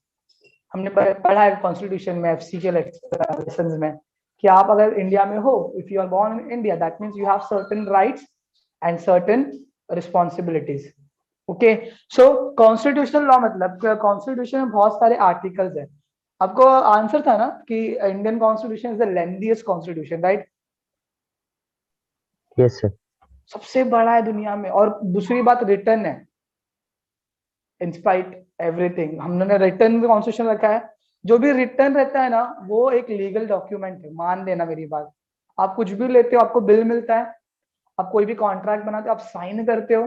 हमने पढ़ा है कॉन्स्टिट्यूशन में, FC के लेसन्स में, कि आप अगर इंडिया में हो, if you are born in India, that means you have certain rights and certain responsibilities. Okay, so constitutional law मतलब कॉन्स्टिट्यूशन में बहुत सारे आर्टिकल्स हैं। आपको आंसर था ना कि Indian constitution is the lengthiest constitution, right? Yes sir. सबसे बड़ा है दुनिया में। और दूसरी बात, रिटर्न है, इंस्पाइट एवरीथिंग हमने रिटर्न में कॉन्स्टिट्यूशन रखा है। जो भी रिटर्न रहता है ना, वो एक लीगल डॉक्यूमेंट है, मान लेना मेरी बात। आप कुछ भी लेते हो, आपको बिल मिलता है, आप कोई भी कॉन्ट्रैक्ट बनाते हो, आप साइन करते हो,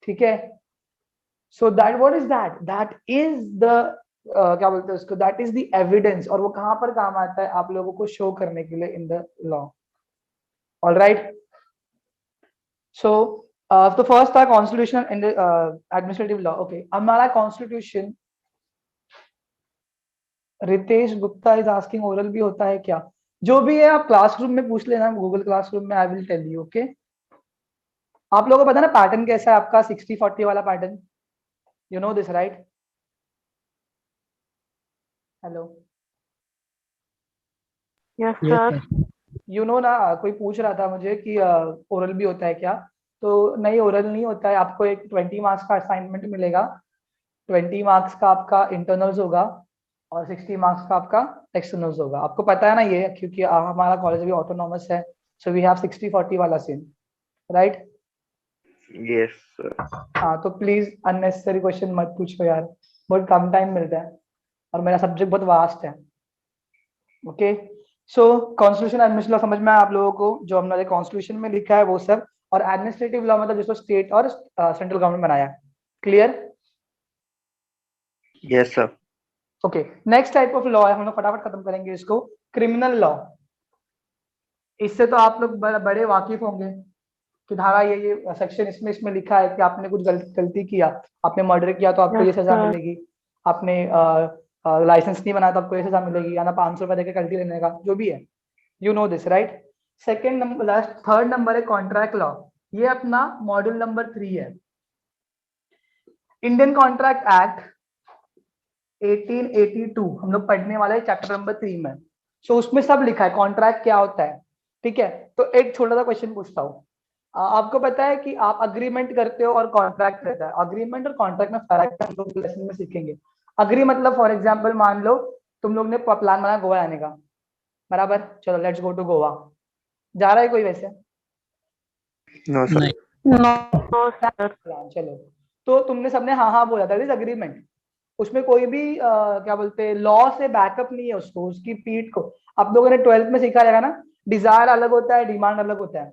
ठीक है? So that what is that? That is the क्या बोलते हैं उसको, दैट इज द एविडेंस। और वो कहां पर काम आता है? आप लोगों को शो करने के लिए in the law. Alright, so तो फर्स्ट था constitution and administrative law. Okay, हमारा constitution, Ritesh Gupta is asking oral भी होता है क्या? जो भी है आप क्लासरूम में पूछ लेना, गूगल क्लासरूम में, I will tell you. Okay, आप लोगों को पता है ना पैटर्न कैसा है आपका, 60-40 वाला pattern? You know this right? Hello, yes Yes, sir. sir. You know ना, कोई पूछ रहा था मुझे कि ओरल भी होता है क्या? तो नहीं, ओरल नहीं होता है। आपको एक 20 मार्क्स का असाइनमेंट मिलेगा, 20 मार्क्स का आपका इंटरनल्स होगा और 60 मार्क्स का आपका एक्सटर्नल्स होगा। आपको पता है ना ये, क्योंकि हमारा कॉलेज भी ऑटोनॉमस है, सो वी हैव 60-40 वाला सीन, राइट? Yes sir. हाँ, तो प्लीज अननेसेसरी क्वेश्चन मत पूछो यार, बहुत कम टाइम मिलता है और मेरा सब्जेक्ट बहुत वास्ट है। ओके, सो कॉन्स्टिट्यूशन एडमिनिस्ट्रेटिव लॉ समझ में आया आप लोगों को? जो हमने कॉन्स्टिट्यूशन में लिखा है वो सब, और एडमिनिस्ट्रेटिव लॉ मतलब जिसको स्टेट और सेंट्रल गवर्नमेंट बनाया। Clear? Yes sir. Okay, next type of law है, हम लोग फटाफट खत्म करेंगे इसको, क्रिमिनल लॉ। इससे तो आप लोग बड़े वाकिफ होंगे कि धारा ये सेक्शन इसमें लिखा है कि आपने कुछ गलती किया, आपने मर्डर किया तो आपको ये Yes, सजा sir. मिलेगी, आपने लाइसेंस नहीं बनाया तो आपको ये सजा मिलेगी, या ना 500 रुपए देकर गलती लेने का, जो भी है। You know this right? Second number, last third number है कॉन्ट्रैक्ट लॉ। ये अपना मॉड्यूल नंबर 3 है, इंडियन कॉन्ट्रैक्ट एक्ट 1882 हम लोग पढ़ने वाले हैं चैप्टर नंबर 3 में। सो उसमें सब लिखा है कॉन्ट्रैक्ट क्या होता है। ठीक है, तो एक छोटा सा क्वेश्चन पूछता हूँ, आपको पता है कि आप अग्रीमेंट करते हो और कॉन्ट्रैक्ट रहता है, अग्रीमेंट और कॉन्ट्रैक्ट में फर्क है, हम लोग लेसन में सीखेंगे। अग्री मतलब फॉर एग्जांपल मान लो तुम लोग ने प्लान बनाया गोवा आने का, बराबर, चलो लेट्स गो टू गोवा, जा रहा है कोई वैसे? No sir. नहीं. No, sir. प्लान, चलो, तो तुमने सबने हाँ हाँ बोला, दैट इज अग्रीमेंट। उसमें कोई भी क्या बोलते हैं, लॉ से बैकअप नहीं है उसको, उसकी पीठ को। आप लोगों ने 12th में सीखा रहेगा ना, डिजायर अलग होता है, डिमांड अलग होता है।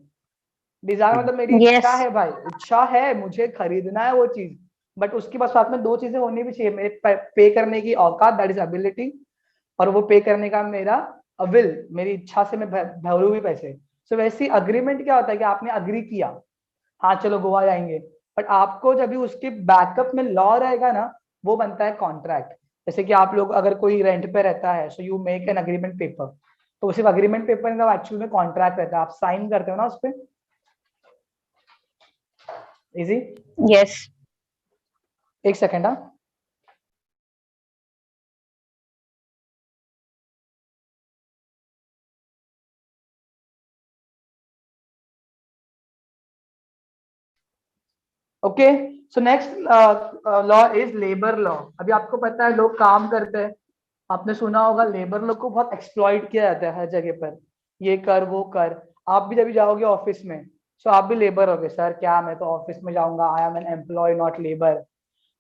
डिजायर मतलब मेरी Yes. इच्छा है भाई, इच्छा है, मुझे खरीदना है वो चीज, बट उसके पास साथ में दो चीजें होनी भी चाहिए, मेरे पे करने की औकात, दैट इज एबिलिटी, और वो पे करने का मेरा विल, मेरी इच्छा से मैं भरू भी पैसे। सो वैसे अग्रीमेंट क्या होता है कि आपने अग्री किया, हाँ चलो गोवा जाएंगे, बट आपको जब भी उसके बैकअप में लॉ रहेगा ना, वो बनता है कॉन्ट्रैक्ट। जैसे कि आप लोग अगर कोई रेंट पे रहता है, so you make an agreement paper, तो सिर्फ अग्रीमेंट पेपर का एक्चुअल में कॉन्ट्रैक्ट रहता है, आप साइन करते हो ना उस पर। इजी? Yes. एक सेकेंड, हाँ। Okay, so next law is labour law. अभी आपको पता है लोग काम करते हैं, आपने सुना होगा लेबर लोग को बहुत एक्सप्लॉइट किया जाता है हर जगह पर, ये कर वो कर। आप भी जब जाओगे ऑफिस में, सो आप भी लेबर होगे, सर क्या मैं तो ऑफिस में जाऊंगा, I am an employ not labour,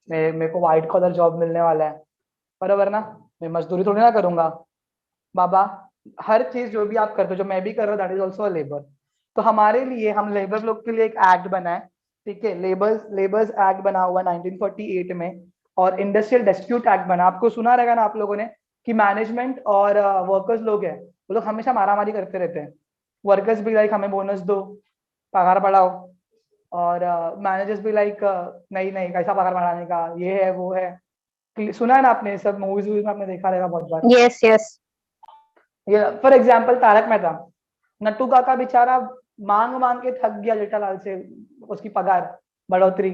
मेरे को व्हाइट कॉलर जॉब मिलने वाला है, बराबर ना, मैं मजदूरी थोड़ी ना करूंगा बाबा। हर चीज जो भी आप करते हो, जो मैं भी कर रहा हूँ, दैट इज ऑल्सो लेबर। तो हमारे लिए, हम लेबर लोग के लिए एक एक्ट बना है, ठीक है, लेबर्स एक्ट बना हुआ 1948 में, और इंडस्ट्रियल डिस्प्यूट एक्ट बना, आपको सुना रहेगा ना आप लोगों ने, कि मैनेजमेंट और वर्कर्स लोग हैं, वो लोग हमेशा मारामारी करते रहते हैं। वर्कर्स भी लाइक हमें बोनस दो, पगार बढ़ाओ, और मैनेजर्स भी लाइक नहीं नहीं कैसा पगार बढ़ाने का, ये है वो है। सुना है ना आपने, सब मूवीज में आपने देखा रहेगा बहुत बार। Yes, yes. ये फॉर एग्जाम्पल तारक मेहता, नट्टू काका बेचारा मांग मांग के थक गया जेठालाल से उसकी पगार बढ़ोतरी,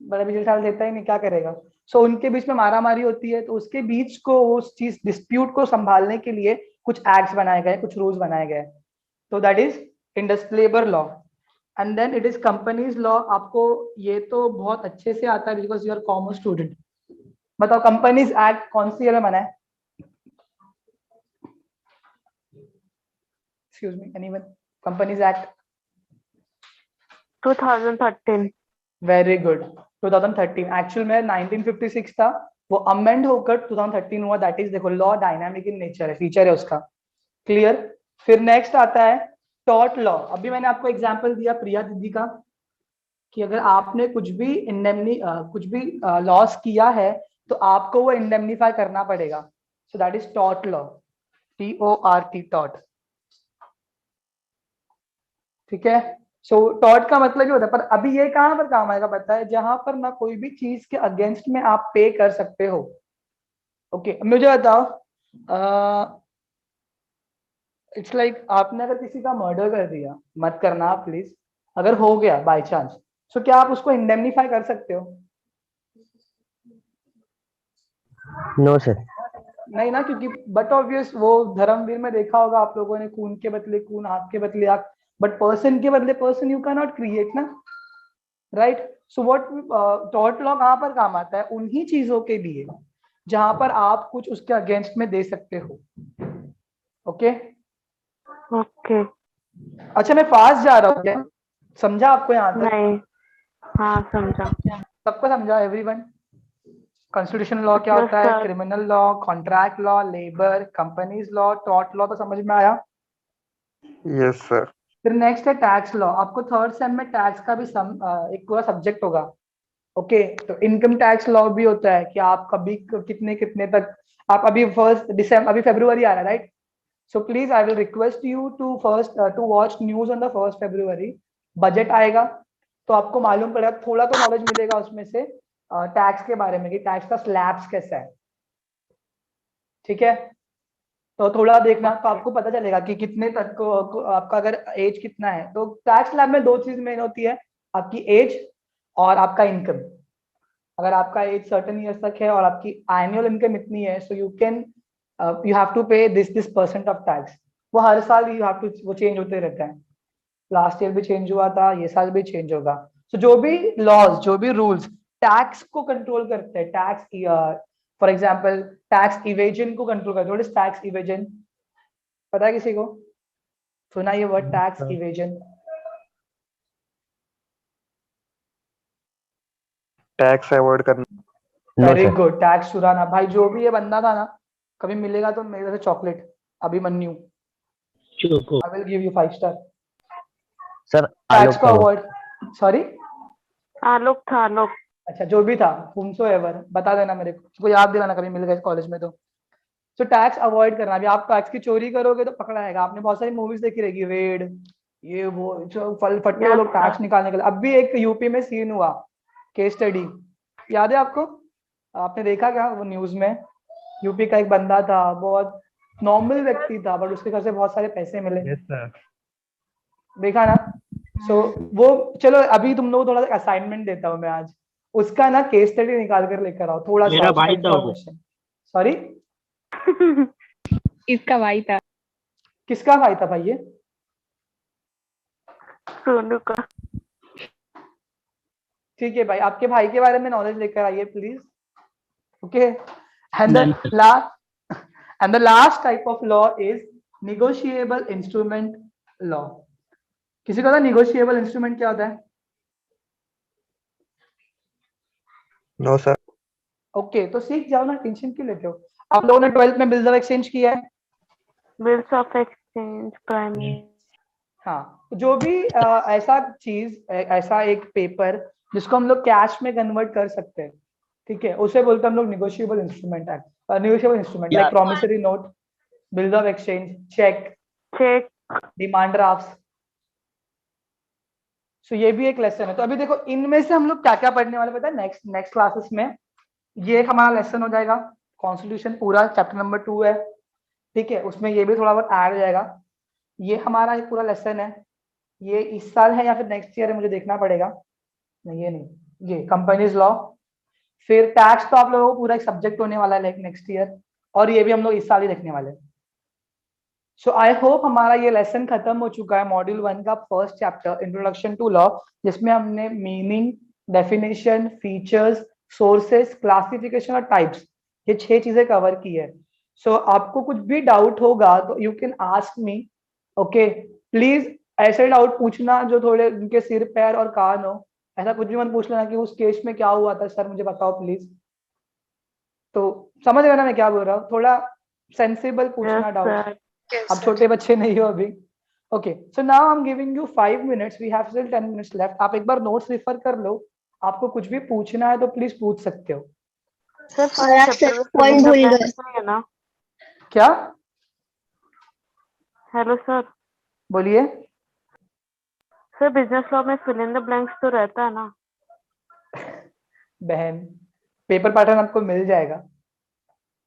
बड़े भी जेठालाल देता ही नहीं, क्या करेगा। सो उनके बीच में मारामारी होती है, तो उसके बीच को, उस चीज डिस्प्यूट को संभालने के लिए कुछ एक्ट्स बनाए गए, कुछ रूल्स बनाए गए, तो that is industrial labour law. And then it is companies law. आपको ये तो बहुत अच्छे से आता है because you are commerce student. बताओ कंपनीज एक्ट कौन सी ईयर में बना है? Excuse me, anyone? Companies Act? 2013. Very good. 2013 actual में 1956 था, वो अमेंड होकर 2013 हुआ, दैट इज देखो लॉ डायनामिक इन नेचर है, फीचर है उसका। क्लियर? फिर नेक्स्ट आता है टॉर्ट लॉ। अभी मैंने आपको एग्जांपल दिया प्रिया दीदी का, कि अगर आपने कुछ भी लॉस किया है तो आपको वो इंडेमनीफाई करना पड़ेगा, so that is tort law, TORT, tort. ठीक है, सो टॉट का मतलब ये होता है, पर अभी ये कहाँ पर काम आएगा पता है, जहां पर ना कोई भी चीज के अगेंस्ट में आप पे कर सकते हो। ओके मुझे बताओ, इट्स लाइक आपने अगर किसी का मर्डर कर दिया, मत करना आप प्लीज, अगर हो गया बाय चांस, सो क्या आप उसको इंडेमनीफाई कर सकते हो? No sir. नहीं ना, क्योंकि बट ऑब्वियस वो धर्मवीर में देखा होगा आप लोगों ने, खून के बदले खून, आग के बदले आग, बट पर्सन के बदले person you can not create ना, right? So what tort law कहाँ पर काम आता है? उन्हीं चीजों के लिए जहां पर आप कुछ उसके अगेंस्ट में दे सकते हो। Okay okay. अच्छा मैं फास्ट जा रहा हूँ क्या? समझा आपको यहाँ तक? नहीं, हाँ समझा। सबको समझा एवरीवन? कॉन्स्टिट्यूशन लॉ क्या Yes, होता है, sir. Criminal law, contract law, labour, companies law, tort law, तो समझ में आया? Yes sir. फिर नेक्स्ट है टैक्स लॉ। आपको थर्ड सेम में टैक्स का भी एक पूरा सब्जेक्ट होगा। ओके तो इनकम टैक्स लॉ भी होता है कि आप कभी कितने कितने तक, आप अभी 1 दिसंबर, अभी फरवरी आ रहा है right? So please I will request you to to watch news on the 1 February. Budget आएगा तो आपको मालूम पड़ेगा, थोड़ा तो नॉलेज मिलेगा उसमें से टैक्स के बारे में कि टैक्स का स्लैब्स कैसा है, ठीक है? तो थोड़ा देखना तो आपको पता चलेगा कि कितने तक को आपका अगर एज कितना है। तो टैक्स स्लैब में 2 चीज मेन होती है, आपकी एज और आपका इनकम। अगर आपका एज सर्टेन ईयर्स तक है और आपकी एनुअल इनकम इतनी है, सो यू हैव टू पे दिस परसेंट ऑफ टैक्स। वो हर साल यू हैव टू, वो चेंज होते रहता है। लास्ट ईयर भी चेंज हुआ था, ये साल भी चेंज होगा। सो जो भी लॉज, जो भी रूल्स टैक्स को कंट्रोल करते हैं, tax for example tax evasion को कंट्रोल करते हैं। What is tax evasion? पता है किसी को? सुना ये word tax evasion? Tax avoid करना। No very sir. Good, tax चुराना। भाई जो भी ये बंदा था ना, कभी मिलेगा तो मेरे से chocolate, Abhimanyu, choco. I will give you 5 star. Sir tax Alok को था वो। अवॉइड, सॉरी आलोक था, आलोक। अच्छा जो भी था, whomso ever, बता देना मेरे को, उसको याद दिलाना कभी मिल गए कॉलेज में तो। सो टैक्स अवॉइड करना। अभी आप टैक्स की चोरी करोगे तो पकड़ा जाएगा। आपने बहुत सारी मूवीज देखी रहेगी, रेड, ये वो, जो फल फट्टे वो Yes, लोग टैक्स sir. निकालने के लिए। अब भी एक यूपी में सीन हुआ, केस स्टडी, याद है आपको? आपने देखा क्या वो न्यूज में? यूपी का एक बंदा था, बहुत नॉर्मल व्यक्ति था, बट उसके घर से बहुत सारे पैसे मिले। Yes sir. देखा ना? सो वो, चलो अभी तुम लोग थोड़ा सा असाइनमेंट देता हूँ मैं आज, उसका ना केस स्टडी निकाल कर लेकर आओ, थोड़ा सा मेरा उसका भाई था वो। इंफॉर्मेशन। सॉरी, इसका भाई था। किसका भाई था भाई ये? सोनू का। ठीक है भाई, आपके भाई के बारे में नॉलेज लेकर आइए please. Okay and Done, the last, and the last type of law is negotiable instrument law. किसी को पता निगोशिएबल इंस्ट्रूमेंट क्या होता है? No sir. ओके तो सीख जाओ ना, टेंशन क्यों लेते हो? आप लोगों ने 12th में बिल्स ऑफ एक्सचेंज किया है? Bills of exchange, prime. हाँ, जो भी ऐसा चीज, ऐसा एक पेपर जिसको हम लोग कैश में कन्वर्ट कर सकते हैं, ठीक है, उसे बोलते हैं हम लोग negotiable instrument act. Negotiable instrument like promissory note, bills of exchange, cheque, cheque. Demand draft. So ये भी एक लेसन है। तो अभी देखो इनमें से हम लोग क्या क्या पढ़ने वाले पता है नेक्स्ट क्लासेस में? ये एक हमारा लेसन हो जाएगा, कॉन्स्टिट्यूशन पूरा चैप्टर नंबर 2 है, ठीक है, उसमें ये भी थोड़ा बहुत ऐड हो जाएगा। ये हमारा एक पूरा लेसन है, ये इस साल है या फिर नेक्स्ट ईयर है मुझे देखना पड़ेगा। नहीं ये नहीं, ये कंपनीज लॉ। फिर टैक्स तो आप लोगों को पूरा एक सब्जेक्ट होने वाला है लाइक नेक्स्ट ईयर, और ये भी हम लोग इस साल ही देखने वाले हैं। सो आई होप हमारा ये लेसन खत्म हो चुका है, मॉड्यूल 1 का first chapter introduction to law, जिसमें हमने meaning, definition, features, sources, classification और टाइप्स, ये 6 चीजें कवर की है। सो आपको कुछ भी डाउट होगा तो you can ask me, okay? Please ऐसे डाउट पूछना जो थोड़े उनके सिर पैर और कान हो। ऐसा कुछ भी मत पूछ लेना कि उस केस में क्या हुआ था सर मुझे बताओ प्लीज। तो समझ रहे ना मैं क्या बोल रहा हूँ? थोड़ा सेंसिबल पूछना Yes, डाउट। sir. अब छोटे बच्चे नहीं हो अभी। Okay so now I am giving you 5 minutes, we have still 10 minutes left. आप एक बार नोट्स रेफर कर लो, आपको कुछ भी पूछना है तो प्लीज पूछ सकते हो। सर और आप चैप्टर में पॉइंट भूल गए। सिलेंडर है ना? क्या? Hello sir. बोलिए। सर बिजनेस लॉ में फिल इन द ब्लैंक्स तो रहता है ना। बहन पेपर पैटर्न आपको मिल जाएगा।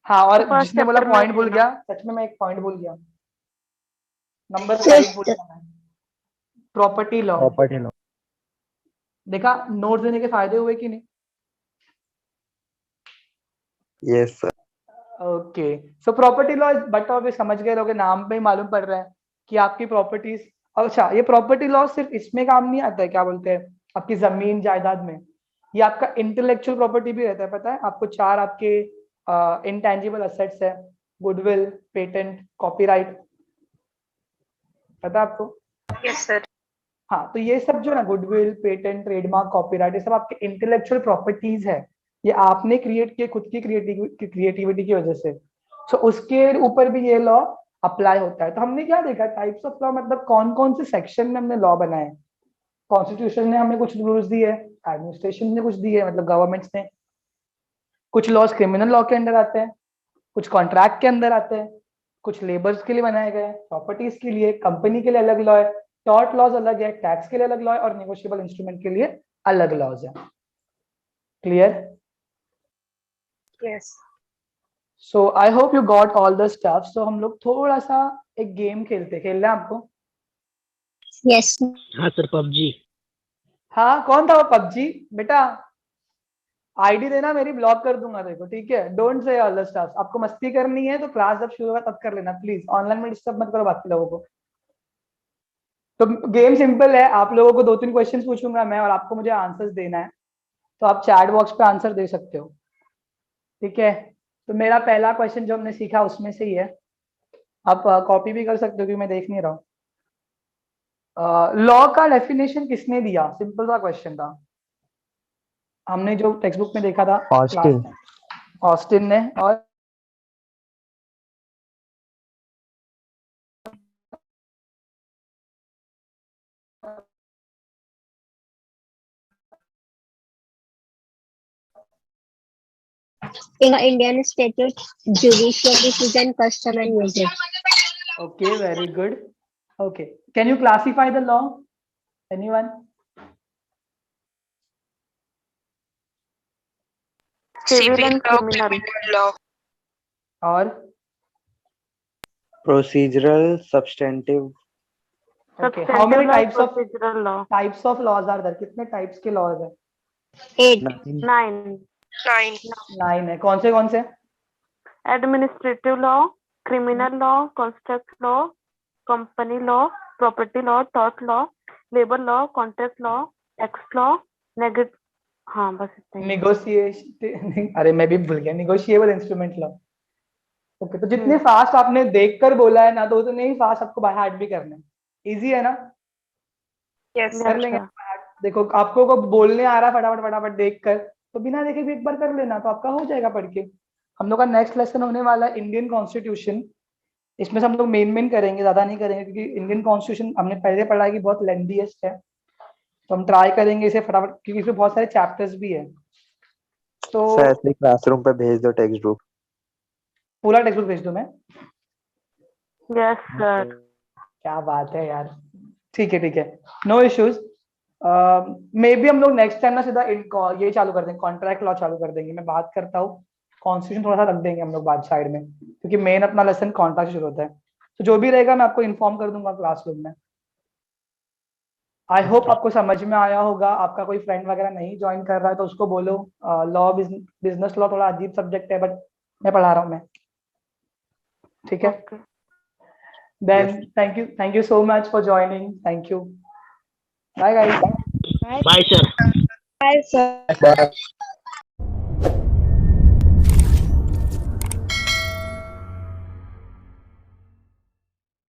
हाँ, और तो first जिसने बोला chapter में पॉइंट है भूल ना। गया, सच में मैं एक पॉइंट भूल गया, नंबर Yes, 5 भूल गया मैं। Property law, property law. देखा नोट देने के फायदे हुए कि नहीं? Yes sir. Okay, so property law but of समझ गए लोगे, नाम पे ही मालूम पड़ रहा है कि आपकी प्रॉपर्टीज। अच्छा, ये प्रॉपर्टी लॉ सिर्फ इसमें काम नहीं आता है, क्या बोलते हैं, आपकी जमीन जायदाद में, ये आपका इंटेलेक्चुअल प्रॉपर्टी भी रहता है। पता है आपको? 4 आपके इंटेंजिबल असेट्स है, गुडविल, पेटेंट, कॉपीराइट, पता है आपको? Yes, sir. हाँ, तो ये सब जो ना गुडविल, पेटेंट, ट्रेडमार्क, कॉपीराइट, ये सब आपके इंटेलेक्चुअल प्रॉपर्टीज है। ये आपने क्रिएट किए खुद की क्रिएटिविटी की वजह से। सो उसके ऊपर भी ये लॉ अप्लाई होता है। तो हमने क्या देखा, टाइप्स ऑफ लॉ, मतलब कौन कौन से सेक्शन में हमने लॉ बनाए। कॉन्स्टिट्यूशन ने हमें कुछ रूल्स दिए, एडमिनिस्ट्रेशन ने कुछ दिए, मतलब गवर्नमेंट्स ने। कुछ लॉज क्रिमिनल लॉ के अंदर आते हैं, कुछ कॉन्ट्रैक्ट के अंदर आते हैं, कुछ लेबर्स के लिए बनाए गए, प्रॉपर्टीज के लिए, कंपनी के लिए अलग लॉ है, टॉर्ट लॉज अलग है, टैक्स के लिए अलग लॉ है, और नेगोशिएबल इंस्ट्रूमेंट के लिए अलग लॉज है। Clear? Yes. So I hope you got all the stuff. So हम लोग थोड़ा सा एक गेम खेलते, खेल रहे हैं आपको? Yes. हाँ सर, पबजी। हाँ, कौन था वो पबजी? बेटा आईडी देना, मेरी ब्लॉक कर दूंगा देखो, ठीक है? Don't say all the stuff. आपको मस्ती करनी है तो क्लास जब शुरू होगा तब कर लेना प्लीज, ऑनलाइन में डिस्टर्ब मत करो बाकी लोगों को। तो गेम सिंपल है, आप लोगों को 2-3 क्वेश्चंस पूछूंगा मैं, और आपको मुझे आंसर्स देना है। तो आप चैट बॉक्स पे आंसर दे सकते हो, ठीक है? तो मेरा पहला क्वेश्चन जो हमने सीखा उसमें से ही है, आप कॉपी भी कर सकते हो क्योंकि मैं देख नहीं रहा हूँ। लॉ का डेफिनेशन किसने दिया? सिंपल सा क्वेश्चन था, हमने जो टेक्स्ट बुक में देखा था ऑस्टिन। क्लास में। ऑस्टिन ने। और In Indian statute, judicial decision, custom and usage. okay, very good. Okay, can you classify the law? Anyone? Civil and criminal. law. और procedural, substantive. okay, how many Substantive law, types procedural law. of laws are there? कितने types के laws है? 8. 9. 9 है। कौन से? Administrative law, criminal law, contract law, company law, property law, tort law, labor law, contract law, tax law, हाँ बस इतना ही। Negotiation अरे मैं भी भूल गया, नेगोशिएबल इंस्ट्रूमेंट लॉ। ओके, तो जितने फास्ट आपने देखकर बोला है ना, तो उतने ही फास्ट आपको बाय हार्ट भी करना है। इजी है ना? Yes. कर लेंगे by heart। देखो आपको को बोलने आ रहा है फटाफट फटाफट देखकर, तो बिना देखे भी एक बार कर लेना, तो आपका हो जाएगा पढ़ के। हम लोग का नेक्स्ट लेसन होने वाला है इंडियन कॉन्स्टिट्यूशन। इसमें से हम लोग मेन करेंगे, ज्यादा नहीं करेंगे, क्योंकि इंडियन कॉन्स्टिट्यूशन हमने पहले पढ़ा है कि बहुत लेंथीएस्ट है। तो हम ट्राई करेंगे इसे फटाफट, क्योंकि इसमें बहुत सारे चैप्टर्स भी है। तो सर ऐसे क्लासरूम पे भेज दो टेक्स्ट बुक। पूरा टेक्स्ट बुक भेज दूं मैं? Yes sir. क्या बात है यार, ठीक है, नो इश्यूज। मे बी हम लोग नेक्स्ट टाइम ना सीधा ये चालू कर देंगे, कॉन्ट्रैक्ट लॉ चालू कर देंगे। मैं बात करता हूँ, कॉन्स्टिट्यूशन थोड़ा सा रख देंगे हम लोग बाद साइड में, क्योंकि मेन अपना लेसन कॉन्ट्रैक्ट से शुरू होता है। तो जो भी रहेगा मैं आपको इन्फॉर्म कर दूंगा क्लासरूम में। आई होप आपको समझ में आया होगा। आपका कोई फ्रेंड वगैरह नहीं ज्वाइन कर रहा है तो उसको बोलो, लॉ, बिजनेस लॉ थोड़ा अजीब सब्जेक्ट है, बट मैं पढ़ा रहा हूँ मैं, ठीक है? Okay. Then thank you so much for joining. Thank you. Bye guys. Bye sir. Bye, sir.